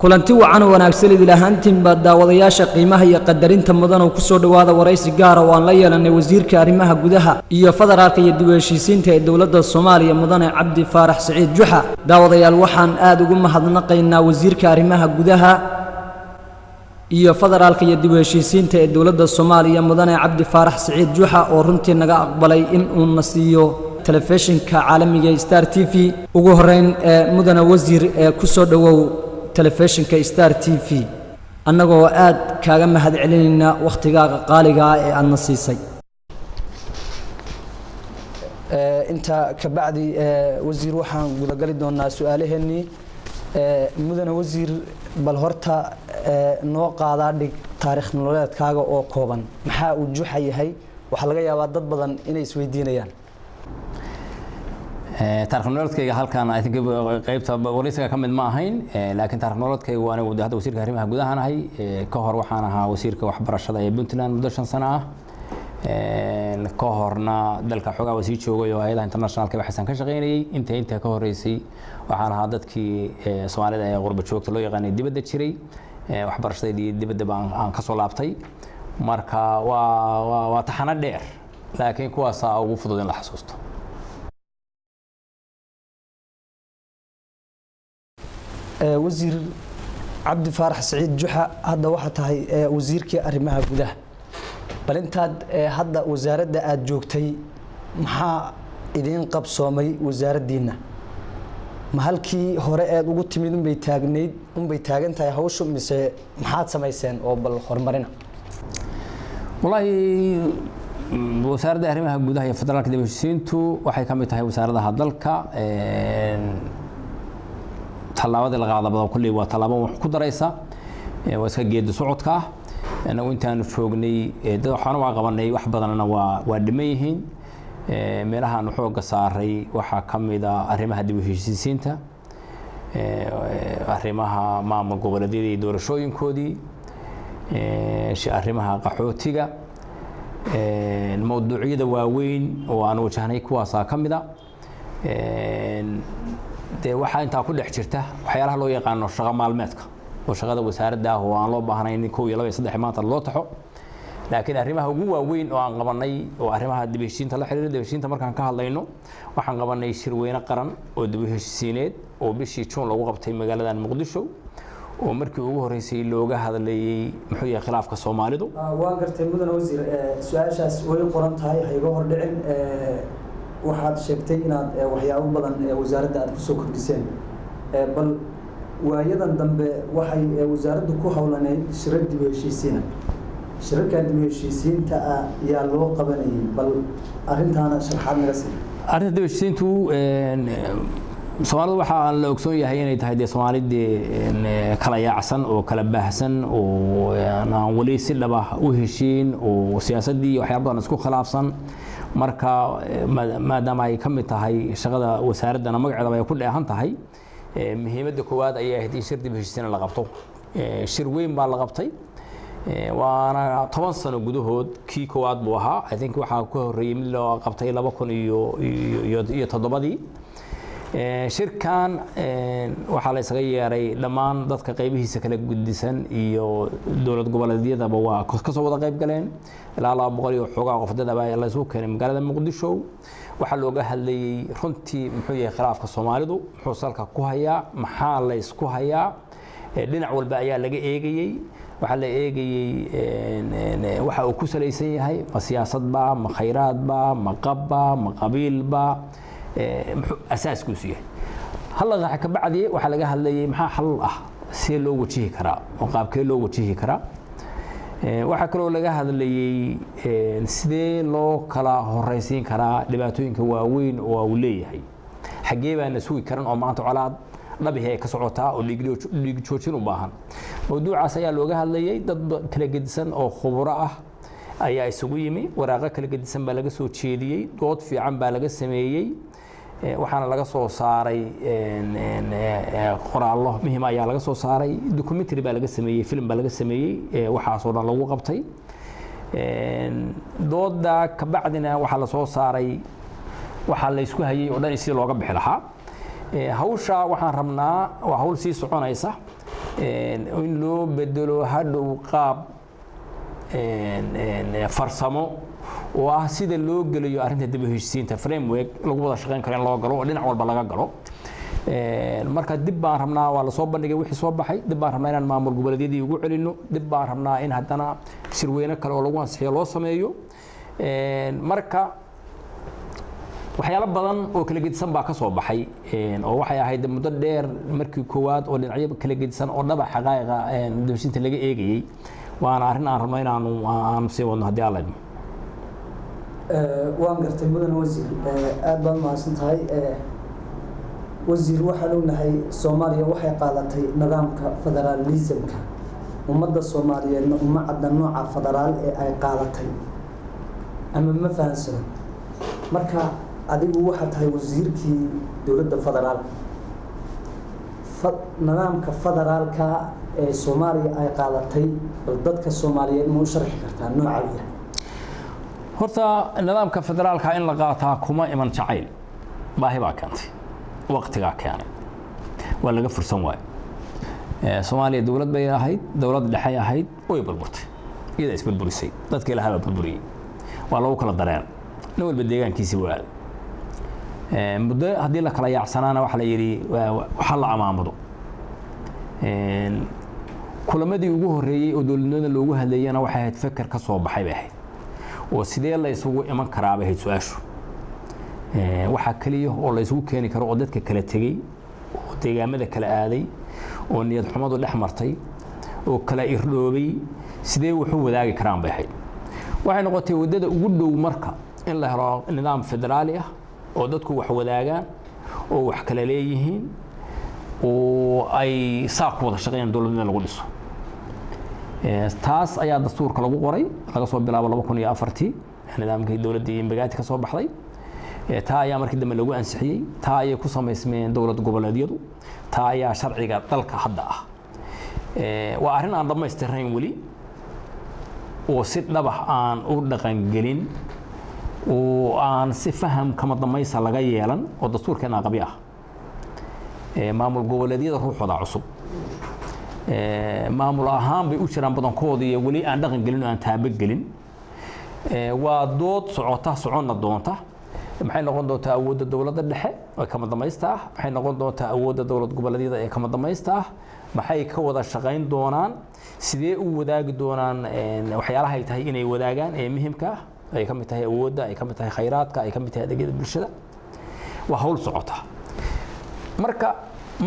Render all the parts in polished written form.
kulanti wacan wanaagsan idil ahaantiin baa daawadayaasha qiimaha iyo qadarinta mudan oo ku soo dhawaada waraysi gaar ah oo aan la yeelanay wasiirka arrimaha gudaha iyo federaalka iyo dib u heshiisiinta ee dawladda Soomaaliya mudane Cabdi Faarax Saciid Juxa. daawadayaal waxaan aad ugu mahadnaqaynaa wasiirka arrimaha gudaha iyo federaalka iyo dib u heshiisiinta ee dawladda Soomaaliya mudane Cabdi Faarax Saciid Juxa oo runtii naga aqbalay in uu nasiyo telefishinka caalamiga Star TV. ugu horeyn mudane wasiir ku soo dhawow telefishinka Star TV annagoo aad kaaga mahad celinayna waqtigaaga qaaliga ah ee aad nasiisay. inta ka bacdi wasiir waxaan guda gali doonaa su'aalaheennii. mudane wasiir bal horta noo qaadaa dhig taariikh nololeedkaaga oo kooban. maxaa uu Juxa yahay? waxa laga yaabaa dad badan inay isweydiinayaan. taariikh nololeedkayga halkan I think qaybta waraysiga kamid ma ahayn, laakiin taariikh nololeedkayga waa anigu hadda wasiirka arrimaha gudaha nahay. ka hor waxaan ahaa wasiirka waxbarashada ee Puntland muddo 5 sano ah. ka horna dalka xogaa wasiir joogay oo hay'adaha internationalka waxaan ka shaqeynayay. inta ka horeysay waxaan ahaa dadkii Soomaalida ee qurba joogta loo yaqaanay dibadda jiray. waxbarashadii dibadda aan ka soo laabtay. marka waa taxana dheer, laakiin kuwaas ugu fudud in la xasuusto. wasiir Cabdi Faarax Saciid Juxa hadda waxa tahay wasiirka arrimaha gudaha. bal intaad hadda wasaaradda aad joogtay maxaa idin qabsoomay wasaaraddiina? ma halkii hore aad ugu timid bay taagan tahay hawshu mise maxaad samayseen oo bal horumarina? wallahi wasaaradda arrimaha gudaha iyo federaalka dib u heshiisiintu waxay ka mid tahay wasaaradaha dalka. tallaabada la qaadaba kulli waa tallaabo wax ku daraysa waa iska geedi socodka anagu intaanu joognay dad waxaan waa qabanay wax badanna waa dhiman yihiin. meelaha aanu xooga saaray waxaa ka mid ah arrimaha dib u heshiisiinta, arrimaha maamul goboleedyada iyo doorashooyinkoodii, arrimaha qaxootiga, mawduucyada waaweyn oo aan wajahnay kuwaas ka mid ah. waxaa intaa ku dhex jirta waxyaalaha loo yaqaan shaqo maalmeedka oo shaqada wasaaradda oo aan loo baahnayn in 1 2 3 maanta loo taxo. laakiin arrimaha ugu waaweyn oo aan qabanay oo arrimaha dib u heshiisiinta la xiriira. dib u heshiisiinta markaan ka hadlayno waxaan qabanay shirweyne qaran oo dib u heshiisiineed oo bishii June lagu qabtay magaalada Muqdisho oo markii ugu horeysay looga hadlayay muxuu yahay khilaafka Soomaalidu. waan gartay mudane wasiir su'aashaas way qoran tahay haygo hor dhicin. waxaad sheegtay inaad waxyaabo badan wasaaradda aad ku soo kordhiseen. bal waayadan dambe waxay wasaaraddu ku hawlaneyd shirar dib u heshiisiina. shirarka dib u heshiisiinta ayaa loo qabanayay. bal arrintaana sharaxaad naga sii. arrinta dib u heshiisiintu Soomaalida waxaa la ogsoon yahay inay tahay Soomaalida kala yaacsan oo kala baahsan oo aan wali si dhaba u heshiin oo siyaasadii waxyaabadan isku khilaafsan. marka maadaama ay ka mid tahay shaqada wasaaradana magaceeda ay ku dheehan tahay, muhiimadda koowaad ayay ahayd in shir dib u heshiisiin la qabto. shir weyn baa la qabtay waana 10 sano gudahood kii koowaad buu ahaa. I think waxaa ku horeeyay mid loo qabtay 2007. shirkan waxaa la isaga yeeray dhammaan dadka qaybihiisa kala guddisan iyo dawlad goboleedyadaba waa ka soo wada qayb galeen. ilaa 200 xoogaa qof dad ah la soo keenay magaalada Muqdisho. waxaa looga hadlayay runtii muxuu yahay khilaafka Soomaalidu, muxuu salka ku hayaa, maxaa la isku hayaa. dhinac walba ayaa laga eegayay. waxaa la eegayay waxa uu ku salaysan yahay ma siyaasadba, ma khayraadba, ma qabba, ma qabiilba, أساسكوس yahay. هلا waxa ka bacdi waxa laga hadlayay maxaa xal ah si loo wajihi karaa oo qaabkee loo wajihi karaa. waxa kale oo laga hadlayay sidee loo kala horeysiin karaa dhibaatooyinka waaweyn oo uu leeyahay. xagee baan sugi karan oo maanta colaad dhabihi ay ka socotaa oo dhiig joojin u baahan. mawduucaas ayaa looga hadlayay dad kala gedisan oo khubaro ah ayaa isugu yimi. waraaqo kala gedisan baa laga soo jeediyay, dood fiican baa laga sameeyay. waxaana laga soo saaray qoraallo muhiim ah ayaa laga soo saaray. documentary baa laga sameeyay, film baa laga sameeyay. waxaas oo dhan lagu qabtay. dooda ka bacdina waxaa la soo saaray waxa la isku hayay oo dhan si looga bixi lahaa. hawsha waxaan rabnaa waa hawl sii soconaysa in loo bedelo hadhow qaab farsamo oo ah sida loo geliyo arrinta dib u heshiisiinta framework lagu wada shaqeyn karo in loo galo oo dhinac walba laga galo marka dib baan rabnaa waa la soo bandhigay wixii soo baxay dib baan rabnaa inaan maamul goboleedyadii ugu celino dib baan rabnaa in haddana shirweyne kale oo lagu ansixiyo loo sameeyo marka waxyaalo badan oo kala gedisan baa ka soo baxay oo waxay ahayd muddo dheer markii koowaad oo dhinacyo kala gedisan oo dhaba xaqaa'iqa dowladda laga eegayay waana arrin aan rabno inaanu sii wadno haddii alla idmo waan gartay mudan wasiir aad baad mahadsan tahay wasiir waxaan ognahay Soomaaliya waxay qaadatay nidaamka federalismka ummadda Soomaaliyeedna uma cadda nooca federaal ee ay qaadatay ama ma fahansano marka adigu waxa tahay wasiirkii dawladda federaalka nidaamka federaalka ee Soomaaliya ay qaadatay dadka Soomaaliyeed ma u sharxi kartaa nooca horta nidaamka federaalka in la qaataa kuma iman jacayl baahi baa keentay waqtiga keenay waa laga fursan waay Soomaaliya dawlad bay ahayd dawlad dhexe ahayd way burburtay iyada isburburisay dadkii la haba burburiyay waa lagu kala dareen nin walba deegaankiisa waa muddo haddii la kala yaacsanaana waxa la yiri waxa la amaamado kulamadii ugu horeeyay oo dawladnimada loogu hadlayana waxay ahayd fikir ka soo baxay bay ahayd oo sidee la isugu iman karaa bay ahayd su'aashu waxa kaliya oo la isugu keeni karo oo dadka kala tagay oo deegaamada kala aaday oo niyad xumadu dhex martay oo kala irdhoobay sidee wuxuu wadaagi karaan bay ahayd waxay noqotay wadada ugu dhow marka in la helo nidaam federaali ah oo dadku wax wadaagaan oo wax kala leeyihiin oo ay saaq wada shaqeeyaan dawladnimada lagu dhiso taas ayaa dastuurka lagu qoray laga soo bilaabo 2004 nidaamkii dawladda Imbagaati ka soo baxday taa ayaa markii dambe lagu ansixiyay taa ay ku sameysmeen dawlad goboleedyadu taa ayaa sharciga dalka hadda ah waa arrin aan dhamaystirnayn wali oo si dhab ah aan u dhaqan gelin oo aan si faham kama damaysa laga yeelan oo dastuurkeena qabi ah maamul goboleedyada ruuxooda cusub maamul ahaan bay u jiraan badankood iyo wali aan dhaqan gelin oo aan taaba gelin waa dood soconna doonta maxay noqon doontaa awoodda dawladda dhexe oo kama damaysta maxay noqon doontaa awoodda dawlad goboleedyada ee kama damaysta maxay ka wada shaqeyn doonaan sidee u wadaagi doonaan waxyaalaha ay tahay inay wadaagaan ee muhiimka ah ay ka mid tahay awoodda ay ka mid tahay khayraadka ay ka mid tahay adeegyada bulshada waa hawl socota marka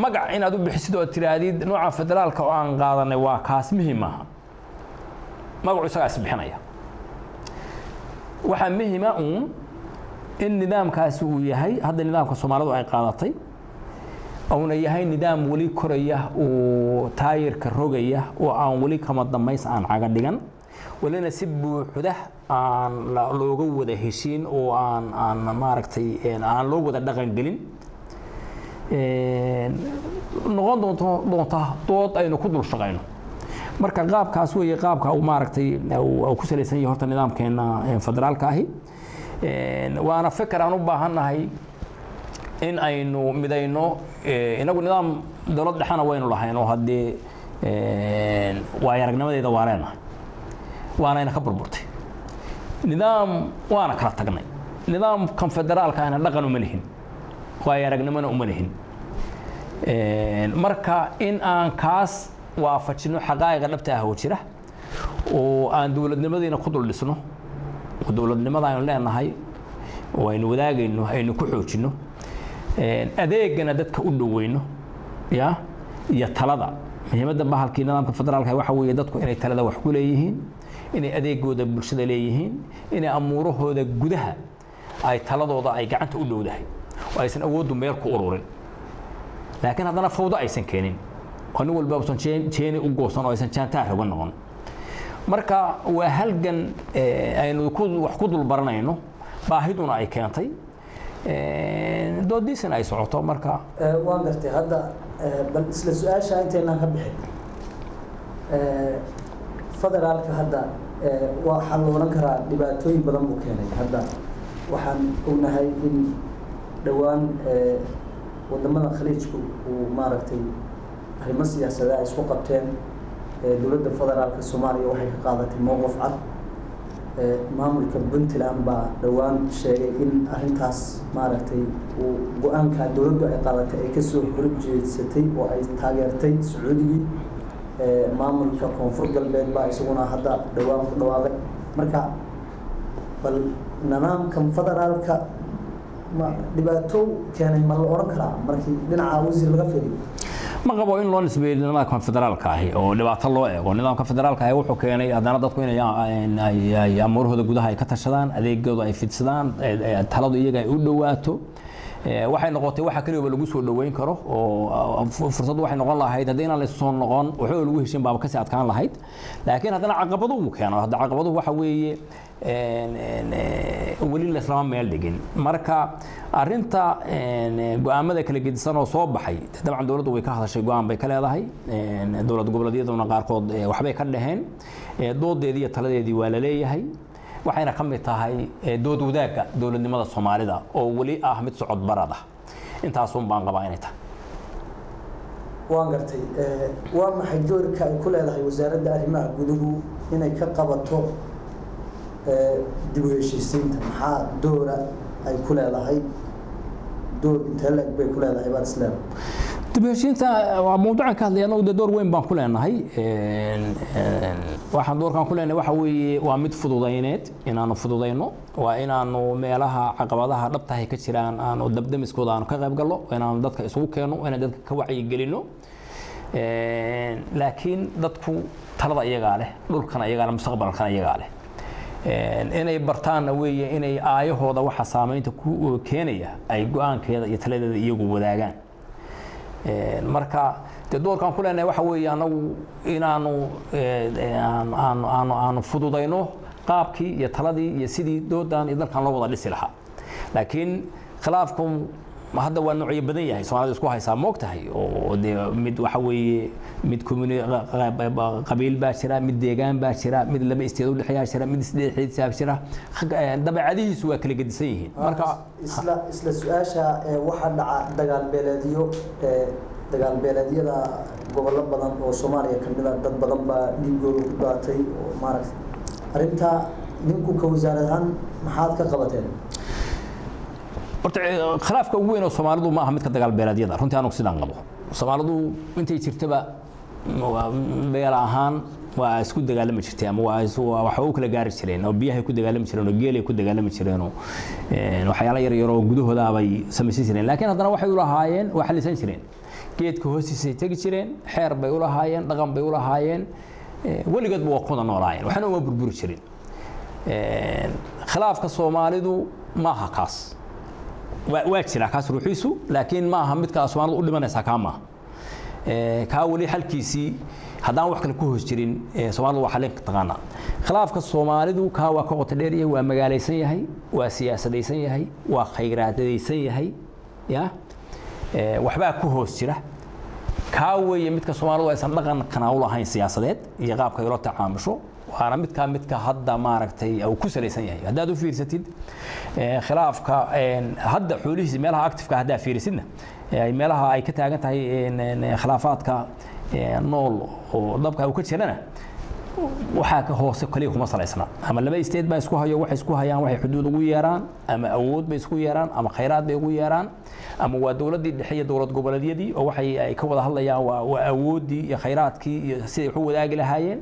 magac inaad u bixisid oo tiraadid nooca federaalka oo aan qaadanay waa kaas muhiim ah magacu isaga isbixinaya waxa muhiim ah in nidaamkaasi uu yahay hadda nidaamka Soomaalidu ay qaadatay oo yahay nidaam wali koraya oo taayirka rogaya oo aan wali kama damays aan caga dhigan walina si buuxda aan looga wada heshiin oo aan maaragtay aan loo wada dhaqan gelin noqon doonta dood aynu ku dul shaqeyno marka qaabkaas weeye qaabka uu maaragtay oo ku saleysan yahay horta nidaamkeena federaalka ahi waana fikir aan u baahanahay in aynu midayno inagu nidaam dawlad dhaxana waynu lahayn oo hadii waa yaragnimadeeda waareen waana ina ka burburtay nidaam waana kala tagnay nidaam kan federaalka ana dhaqan uma lihin waa yaragnimana uma lihin marka in aan kaas waafajino xaqaa'iqa dhabta ah oo jira oo aan dawladnimadina ku dul dhisno oo dawladnimada aynu leenahay oo aynu wadaagayno aynu ku xoojino adeegana dadka u dhaweyno iyo talada muhiimadda bahalkii nidaamka federaalka waxa weeye dadku inay talada wax ku leeyihiin inay adeegooda bulshada leeyihiin inay amuurahooda gudaha ay taladooda ay gacanta u dhowdahay oo aysan awooddu meel ku ururin laakiin haddana fawdo aysan keenin oo nin walba uusan jeeni u goosan oo aysan jaantaa rogan noqon marka waa halgan aynu wax ku dul baranayno baahiduna ay keentay doodiisana ay socoto marka waan gartay hadda bal isla su'aasha inteena ka bixin federaalka hadda waxa la oran karaa dhibaatooyin badan uu keenay hadda waxaan ognahay in dhawaan wadamada khaliijku uu maaragtay arrimo siyaasadeed ay isku qabteen dowladda federaalka Soomaaliya waxay ka qaadatay mowqif cad maamulka Puntland baa dhawaan sheegay in arrintaas maaragtay uu go'aanka dowladdu ay qaadatay ay ka soo horjeedsatay oo ay taageertay Sacuudigii maamulka koonfur galbeed baa isaguna hadda dhawaan ku dhawaaqay marka bal nidaamkan federaalka ma dhibaato keenay ma la oran karaa markii dhinaca wasiir laga fiiriyo ma qabo in loo nisbeeyo nidaamka federaalka ah oo dhibaato loo eego nidaamka federaalka ah wuxuu keenay haddana dadku inay amuurahooda gudaha ay ka tashadaan adeegooda ay fidsadaan taladu iyaga ay u dhawaato waxay noqotay waxa kaliya lagu soo dhaweyn karo oo fursad waxay noqon lahayd haddii aan la soo noqon wuxuu lagu heshin baaba ka sii adkaan lahayd laakiin haddana caqabado uu keeno hadda caqabadu waxa weeye wali la islaam meel dhigin marka arinta go'aamada kala gedisan oo soo baxay dabcan dawladdu way ka hadashay go'aan bay ka leedahay dawlad goboleedyaduna qaarkood waxbay ka dhaxeen doodeedii iyo taladeedii waa la leeyahay waxayna ka mid tahay dood wadaagga dawladnimada Soomaalida oo wali ah mid socod barada intaas uun baan qabaa inay tahay waan gartay waa maxay doorka ay ku leedahay wasaaradda arrimaha guduhu inay ka qabato dib u heshiisiinta maxaa doora ay ku leedahay door intee leeg bay ku leedahay baad isleedahay dib u heshiisiinta waa mowduucan ka hadlayna oo door weyn baan ku leenahay waxaan doorkan ku leenahay waxa weeye waa mid fududayneed inaanu fududayno waa inaanu meelaha caqabadaha dhabtahay ka jiraan aanu dabdamiskooda aanu ka qayb galno inaanu dadka isugu keeno inaan dadka ka wacyi gelino laakiin dadku talada iyaga leh dhulkana iyaga leh mustaqbalkana iyaga leh inay bartaana weeye inay aayahooda waxa saameynta ku keenaya ay go'aankeeda iyo taladeeda iyagu wadaagaan marka doorkan ku leenahay waxa weeye anagu inaanu aanu fududayno qaabkii iyo taladii iyo sidii doodan iyo dalkan loo wada dhisi lahaa laakiin khilaafku hadda waa noocyo badan yahay Soomaalidu isku haysaa moogtahay oo mid waxa weeye mid qabiil baa jira mid deegaan baa jira mid laba isteed u dhaxaya jira mid isdeed xisaab jira dabacadiisu waa kala gedisan yihiin marka isla su'aasha waxa dhaca dagaal beeleedyada gobollo badan oo Soomaaliya ka mid ah dad badan baa dhiigooda ku daatay oo maaragtay arinta ninku ka wasaaradan maxaad ka qabateen khilaafka ugu weyn oo Soomaalidu ma aha mid ka dagaal beeleedyada runtii aanu sidaan qabo Soomaalidu intay jirtaba beel ahaan waa isku dagaalami jirtay ama waxa uu kala gaari jireen oo biyaha ku dagaalami jireen oo geelay ku dagaalami jireen oo waxyaalo yar yar oo gudahooda ay samaysan jireen laakiin haddana waxay u lahaayeen wax lisan jireen geedka hoostiisa tagi jireen xeer bay u lahaayeen dhaqan bay u lahaayeen waligood waa ku noolaayeen waxna uma burburi jireen khilaafka Soomaalidu ma aha kaas waa jira kaas ruuxiisu laakiin ma aha midka Soomaalidu u dhimanaysa kaama ka wali halkiisi haddaan wax kale ku hoos jirin Soomaalidu waxa leen taqaana khilaafka Soomaalidu ka waa ka qoto dheer waa magaalaysan yahay waa siyaasadaysan yahay waa khayraadaysan yahay ya waxba ku hoos jira ka weeye midka Soomaalidu aysan dhaqan kana u lahayn siyaasadeed iyo qaabka ay la tacaamusho waana midka hadda maaragtay oo ku salaysan yahay haddaad u fiirsatid khilaafka hadda xulihiisa meelaha active-ka hadda fiirsidna meelaha ay ka taagan tahay khilaafaadka nool oo dabka uu ka jirana waxa ka hoose kaliya kuma salaysna ama laba isteed baa isku hayo waxay isku hayaan waxay xuduud ugu yeeraan ama awood bay isku yeeraan ama khayraad bay ugu yeeraan ama waa dawladii dhexe iyo dawlad goboleedyadii oo waxay ay ka wada hadlayaan waa awoodii iyo khayraadkii iyo sidii wax u wadaagi lahaayeen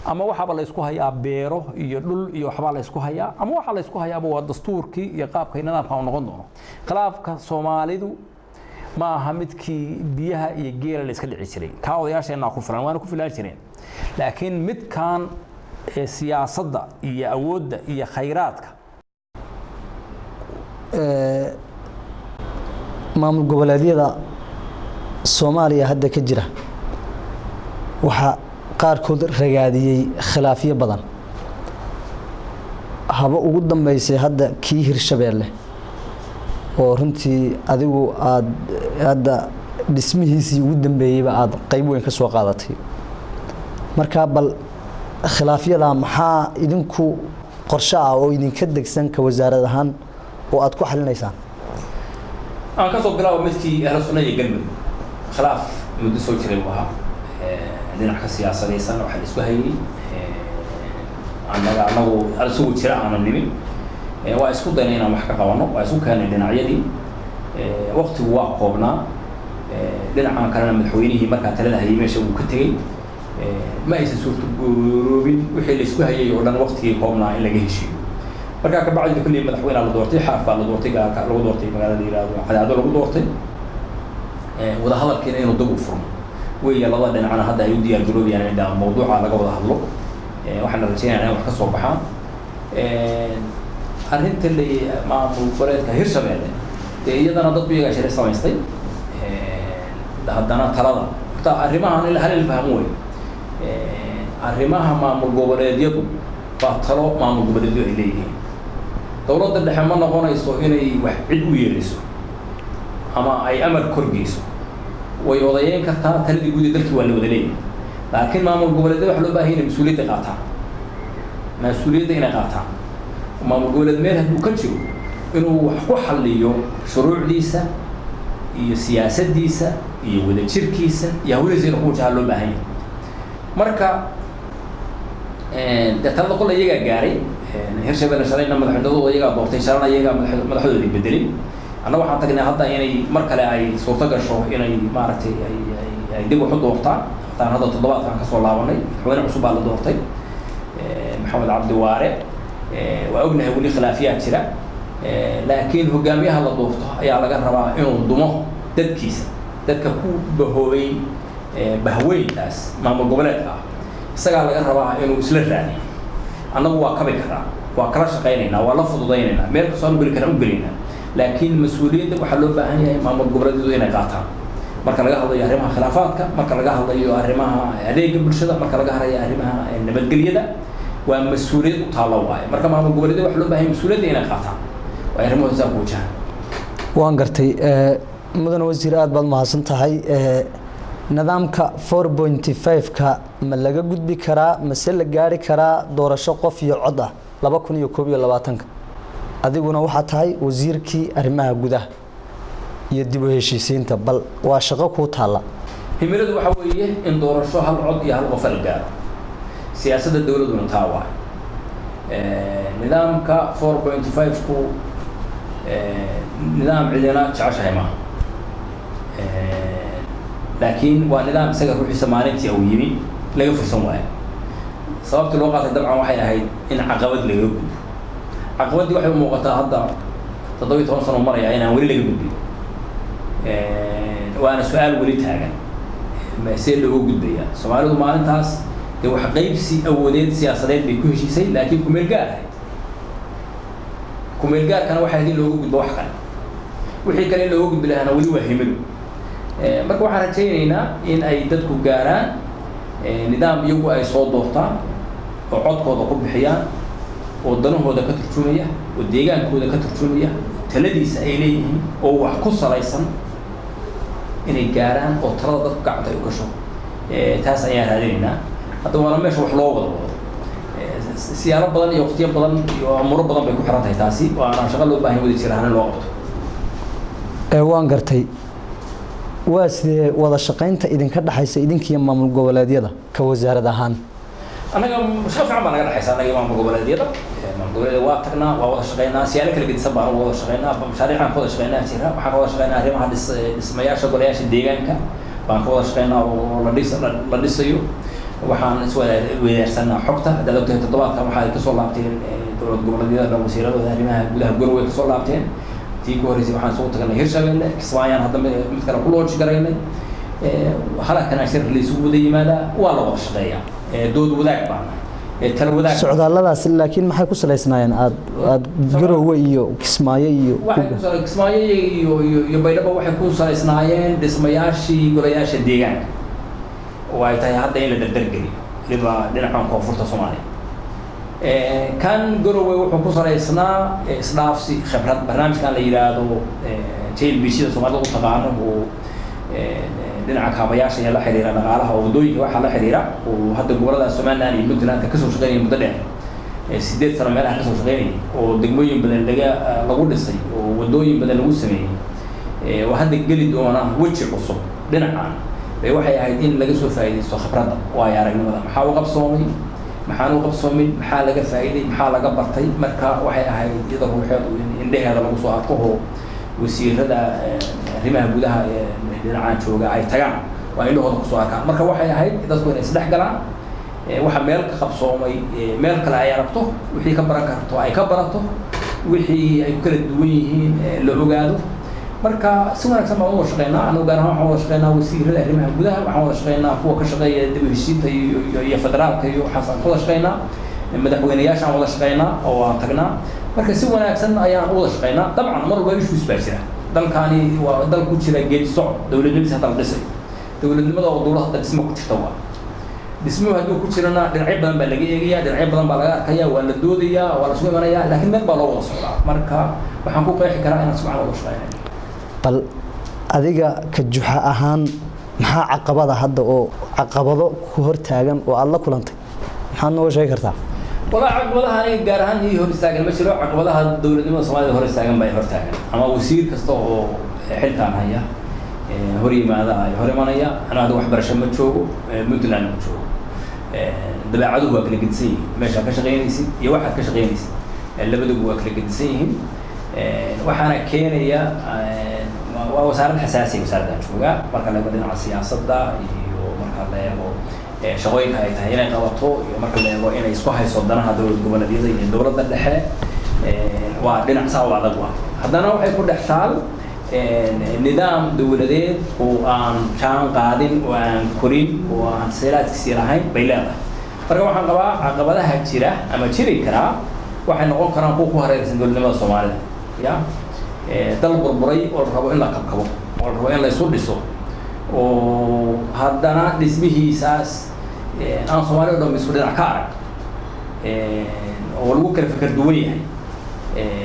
ama waxa la isku hayaa beero iyo dhul iyo waxba la isku hayaa ama waxa la isku hayaa waa dastuurkii iyo qaabka nidaamka uu noqon doono khilaafka Soomaalidu ma aha midkii biyaha iyo geela la iska dhici jiray ka odayaasheena ku filan waana ku filan jireen laakiin midkan siyaasadda iyo awoodda iyo khayraadka maamul goboleedyada Soomaaliya hadda ka jira waxa qaarkood ragaadiyay khilaafyo badan haba ugu dambeysay hadda kii Hirshabeelle oo runtii adigu aad hadda dhismihiisii ugu dambeeyayba aad qayb weyn ka soo qaadatay marka bal khilaafyada maxaa idinku qorshe ah oo idinka degsan ka wasaarad ahaan oo aad ku xalinaysaan aan ka soo bilaabo midkii ahlu sunnah iyo galmud khilaaf muddo soo jiray buu ahaa dhinac ka siyaasadaysan waxaa la isku hayay anagu isugu jira aanan nimin waa isku daynay inaan wax ka qabano waa isku keenay dhinacyadii waqtigu waa koobnaa dhinacan kalena madaxweynihii markaa talada hayay meesha uu ka tegey ma aysan suurtagoobin wixii la isku hayay oo dhan waqtigii koobnaa in laga heshiiyo markaa ka bacdi kulli madaxweynaha la doortay xaaf baa la doortay gaalka lagu doortay magaalada yiraahdo cadaado lagu doortay wada hadalkiina inuu dib u furmo weeye labada dhinacna hadda ay u diyaar garoobayaan in mawduuca laga wada hadlo waxaan rajaynaynaa in wax ka soo baxaan arrinta maamul goboleedka Hirshabelle iyadana dad iyaga shiray samaystay haddana talada horta arrimahan hal la fahmo way arrimaha maamul goboleedyadu waa talo maamul goboleedyo ay leeyihiin dowladda dhexe ma noqonayso inay wax cid u yeeliso ama ay amar korgeyso way odayeyn kartaa taladii guud ee dalkii waa la wada leeyahay laakiin maamul goboleedyo wax loo baahan yahay mas'uuliyadda qaataan mas'uuliyadda inay qaataan maamul goboleed meel hadduu ka jiro inuu wax ku xalliyo shuruucdiisa iyo siyaasaddiisa iyo wadajirkiisa iyo hawlihiisa inuu ku wajaha loo baahan yahay marka talada qol iyagaa gaaray Hirshabelle shalayna madaxweynadooda iyagaa doortay shalayna iyagaa madaxdoodii bedelay anna waxaan tagnay hadda inay mar kale ay suurto gasho inay maaragtay ay dib u doortaan taan hadda toddobaadkan ka soo laabanay madaxweyne cusub baa la doortay maxamed cabdi waare waa ognahay weli khilaafiyaad jira laakiin hogaamiyaha la doorto ayaa laga rabaa inuu dumo dadka ku bahoobay bahweyntaas maamul goboleedka ah isagaa laga rabaa inuu isla raadiyo annagu waa kabi karaa waa kala shaqaynaynaa waa la fududaynaynaa meel kastoo aan u geli karaan u gelaynaa laakiin mas'uuliyadda waxaa loo baahan yahay maamul goboleedyadu inay qaataan marka laga hadlayo arrimaha khilaafaadka marka laga hadlayo arrimaha adeegga bulshada marka laga hadlayo arrimaha nabadgelyada waa mas'uuliyad u taalo waaye marka maamul goboleedyada waxaa loo baahan yahay mas'uuliyadda inay qaataan waa arrimahooda saa ku wajahan waan gartay mudan wasiir aad baad mahadsan tahay nidaamka 4.5ka ma laga gudbi karaa mase la gaari karaa doorasho qof iyo cod ah 2021 adiguna waxa tahay wasiirkii arrimaha gudaha iyo dib u heshiisiinta bal waa shaqo ku taala himiladu waxa weeye in doorasho hal cod iyo hal qof la gaaro siyaasadda dawladuna taa waa nidaamka 4.5 ku nidaam cidina jeceshahay ma laakiin waa nidaam isaga ruuxiisa maalintii uu yimi laga fursan waayo sababta loo qaatay dabcan waxay ahayd in caqabad laga gudbo caqabadii waxay u muuqataa hadda 17 sano maraya inaan weli laga gudbin waana su'aal weli taagan ma see loo gudbaya Soomaalidu maalintaas de wax qaybsi awoodeed siyaasadeed bay ku heshiisay laakiin kumeel gaarkana waxa hadii loogu gudbo wax kale wixii kale loogu gudbi lahaana weli waa himilo marka waxaan rajaynaynaa in ay dadku gaaraan nidaam iyagu ay soo doortaan oo codkooda ku bixiyaan oo danahooda ka turjumaya oo deegaankooda ka turjumaya taladiisa ay leeyihiin oo wax ku salaysan inay gaaraan oo talada dadku gacanta ay u gasho taas ayaan raadinaynaa hadda waana meesha wax loo wado siyaalo badan iyo waqtiyo badan iyo amuro badan bay ku xiran tahay taasi waana shaqo loo baahan wada jiraan loo qabto waan gartay waa sidee wada shaqaynta idinka dhaxaysa idinkiyo maamul goboleedyada ka wasaarad ahaan anaga shaqo ma naga dhaxaysa anaga maamul goboleedyada waa tagnaa waa wada shaqaynaa siyaalo kala gedisan baan wada shaqaynaa mashaariicaan wada shaqaynaa jira waxaan wada shaqaynaa arrimaha dhismayaasha golayaasha deegaanka baan wada shaqaynaa oo la dhisayo waxaan isweydaarsanaa xogta hadda ogtahay toddobaadkan waxa ay ka soo laabteen dowlad goboleedyada wasiiradooda arrimaha gudaha Garowe ka soo laabteen tii ku horeysay waxaan soo tagnay Hirshabelle Kismaayaan hadda mid kale ku loo jigaraynay halkan ashir la isugu wada yimaada waa la wada shaqeeyaa dood wadaag baan tala wadaag socdaalladaas laakiin maxay ku saleysnaayeen aad Garowe iyo Kismaayo iyo Kismaayo iyo Baydhabo waxay ku saleysnaayeen dhismayaashii golayaasha deegaanka oo ay tahay hadda in la dardargeliyo riba dhinaca koonfurta Soomaaliya kan Garowe wuxuu ku saleysnaa isdhaafsi khibrad barnaamijkan la yiraahdo TLBC Soomaaliya u taqaano oo dhinaca kaabayaasha la xiriira dhaqaalaha oo wadooyinka waxa la xiriira oo hadda gobolada Soomaaliland iyo Puntland ka soo shaqeynaya muddo dheer 8 sano meelaha ka soo shaqeynaya oo degmooyin badan lagu dhisay oo wadooyin badan lagu sameeyay oo hadda gali doona waji cusub dhinacan waxay ahayd in laga soo faa'iideysto khibradda waayo aragnimada maxaa u qabsoomay maxaan u qabsoomin maxaa laga faa'iiday maxaa laga bartay marka waxay ahayd iyada ruuxeedu indhaheeda lagu soo arko oo wasiirada arrimaha gudaha ee dhinacaan jooga ay tagaan waa indhahooda kusoo arkaan marka waxay ahayd dadku inay isdhex galaan waxa meel ka qabsoomay meel kale ay aragto wixii ka baran karto ay ka barato wixii ay kala duwan yihiin la ogaado marka si wanaagsan baan wada shaqeynaa anigu gaar ahaan waxaan wada shaqeynaa wasiirada arrimaha gudaha waxaan wada shaqeynaa kuwa ka shaqeeya dib u heshiinta iyo federaalka iyo waxaasaan wada shaqeynaa madaxweynayaashaan wada shaqeynaa oo aan tagnaa marka si wanaagsan ayaan wada shaqeynaa dabcan mar walba issues baa jira dalkaani waa dal ku jira geedi socod dowladnimadiisa hadda la dhisay dowladnimada oo dowlad hadda dhismo ku jirta waa dhismuhu hadduu ku jirana dhinacyo badan baa laga eegayaa dhinacyo badan baa laga arkayaa waa la doodayaa waa la sugu imanayaa laakiin meel baa loo wada socdaa marka waxaan ku qeexi karaa inaan si wacan wada shaqeynay bal adiga ka juxa ahaan maxaa caqabada hadda oo caqabado ku hortaagan oo aad la kulantay maxaad noo sheegi kartaa wala caqabadaha ay gaar ahaan iyo hor istaagan ma jiro caqabadaha dowladnimada Soomaaliya hor istaagan bay hortaagan ama wasiir kasta oo xilkaan haya hor yimaada ay hor imanaya anaad wax barasho ma joogo Puntland ma joogo dabeecadu waa kala gedsan yihiin meesha ka shaqeynaysid iyo waxaad ka shaqeynaysid labaduba waa kala gedsan yihiin waxaana keenaya waa wasaaradda xasaasiya wasaaradda jooga marka la eego dhinaca siyaasadda iyo marka la eego shaqooyinka ay tahay inay qabato iyo marka la eego inay isku hayso danaha dowlad goboleedyada iyo dowladda dhexe waa dhinac saa u adag waa haddana waxay ku dhex taal nidaam dowladeed oo aan jaan qaadin oo aan korin oo aan seelaadkiisii lahayn bay leedahay marka waxaan qabaa caqabadaha jira ama jiri karaa waxay noqon karaan kuwa ku hareeraysan dowladnimada Soomaalida ya dal burburay oo la rabo in la kabkabo oo la rabo in la isu dhiso oo haddana dhismihiisaas aan Soomaaliya oo isku dhinac ka arag oo lagu kala fikir duwan yahay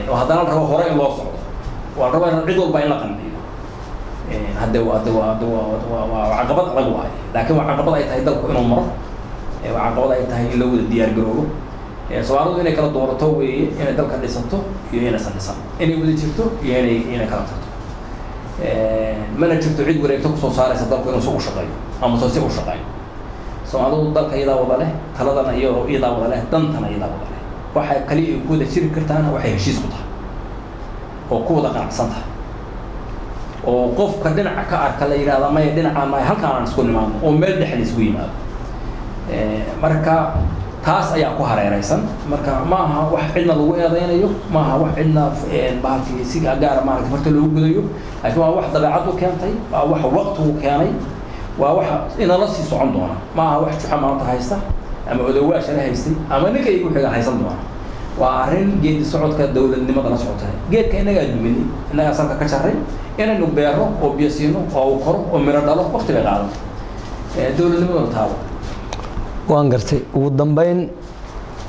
oo haddana la rabo hore in loo socdo waa la rabo in cid walba in la qandiyo hadda waa caqabad adag waaye laakiin waa caqabad ay tahay dalku inuu maro waa caqabad ay tahay in la wada diyaar garoobo Soomaalidu inay kala doorato weeye inay dalka dhisato iyo inaysan dhisan inay wada jirto iyo inay kala tagto mana jirto cid wareegto ku soo saaraysa dalku inuu soo shaqeeyo ama soo si u shaqeeyo Soomaalidu dalka iyada wada leh taladana iyada wada leh dantana iyada wada leh waxa kali ay ku wada jiri kartaan waxay heshiis ku tahay oo ku wada qanacsan tahay oo qofka dhinaca ka arka la yiraahdo ma dhinaca ma halkaan aan isku nimaadno oo meel dhexdiis isku yimaado marka taas ayaa ku hareeraysan marka ma aha wax cidna lagu eedeynayo ma aha wax cidna bahalkii si gaar ah maaragtay marka loo gudayo laakiin waa wax dabeecad u keentay waa wax waqti u keenay waa wax ina la sii socon doona ma aha wax juxa maanta haysta ama odawaasha la haystay ama ninka igu xiga haysan doona waa arrin geedi socodka dowladnimada la socota geedka inaga dumini inaga salka ka jaray inaynu beero oo biyo siino oo koro oo miro dhalo waqti bay qaadan dowladnimada taabo waan gartay ugu dambeyn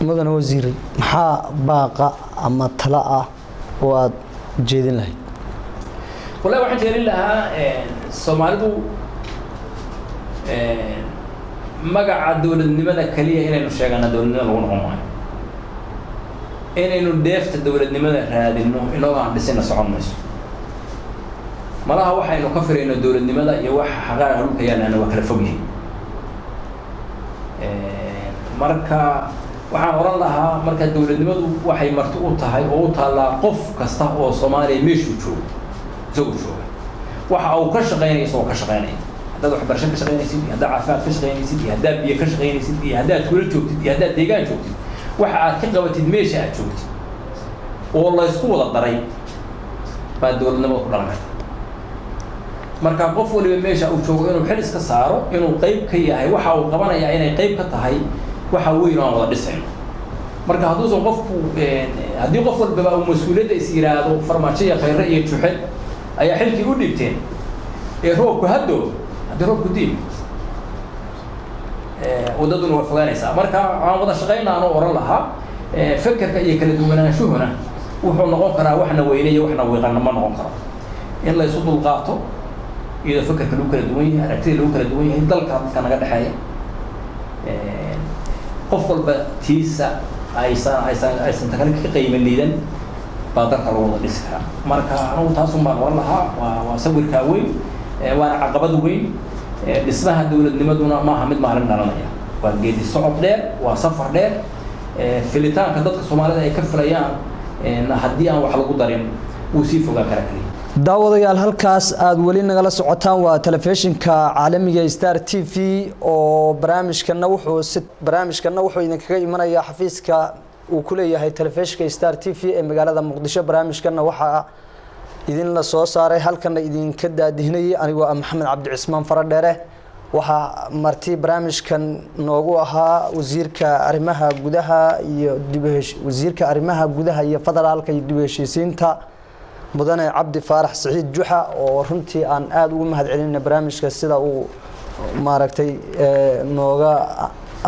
mudane wasiir maxaa baaqa ama tala ah oo aad jeedin lahayd wallahi waxaan jeedin lahaa Soomaalidu magaca dowladnimada kaliya inaynu sheegana dowladnimada lagu noqon maayo inaynu deefta dowladnimada raadino inoo aan dhisina socon mayso malaha waxaynu ka firayno dowladnimada iyo waxa xaqaaqa dhulka yaalana waa kala fog yihiin marka waxaan oran lahaa marka dowladnimadu waxay marti u tahay oo u taala qof kasta oo Soomaaliya meeshuu joogo isagoo jooga waxa uu ka shaqeynayay oo ka shaqeynay hadda wax barasho ka shaqeynaysid hadda caafimaad ka shaqeynaysid hadda biyo ka shaqeynaysid hadda tuulo joogtid hadda deegaan joogtid waxa aad ka qabatid meesha aad joogtid oo la isku wada daray baa dowladnimadu ku dhalan kartaa marka qof waliba meesha uu joogo inuu xil iska saaro inuu qayb ka yahay waxa uu qabanayaa inay qayb ka tahay waxa weyn oo wada dhisayno marka hadduu qofku haddii qof walba uu mas'uuliyadda is yiraahdo farmaajo iyo khayr iyo juxid ayaa xilkii u dhigteen roobku haddo haddii roobku diin wadaduna waa fogaanaysaa marka aan wada shaqeynaa anoo oran lahaa fikirka iyo kala duwanaanshuhuna wuxuu noqon karaa waxna weyneeyo waxna wiiqana ma noqon karo in la isu dulqaato iyadoo fikirka lagu kala duwan yahay aragtida lagu kala duwan yahay dalka dadka naga dhexeeya qof walba tiisa aysan takale ka qiimo liidan baa dalka lagu wada dhisi karaa marka anigu taas un baan oran lahaa waa sawirkaa weyn waana caqabad weyn dhismaha dowladnimaduna maaha mid maalin dhalanaya waa geedi socod dheer waa safar dheer filitaanka dadka Soomaalida ay ka filayaan haddii aan wax lagu darin uu sii fogaa kara kaliya daawadayaal halkaas aad weli nagala socotaan waa telefishinka caalamiga Star TV oo barnaamijkana wuxuu idinkaga imanayaa xafiiska uu ku leeyahay telefishinka Star TV ee magaalada Muqdisho barnaamijkana waxa idin la soo saaray halkana idinka daadihinayay anigoo Maxamed Cabdi Cismaan Faradheere waxa martii barnaamijkan noogu ahaa wasiirka arrimaha gudaha iyo federaalka iyo dib u heshiisiinta mudane Cabdi Faarax Saciid Juxa oo runtii aan aad ugu mahadcelinay barnaamijka sida uu maaragtay nooga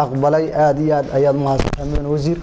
aqbalay aad iyo aad ayaad mahadsantahay wasiir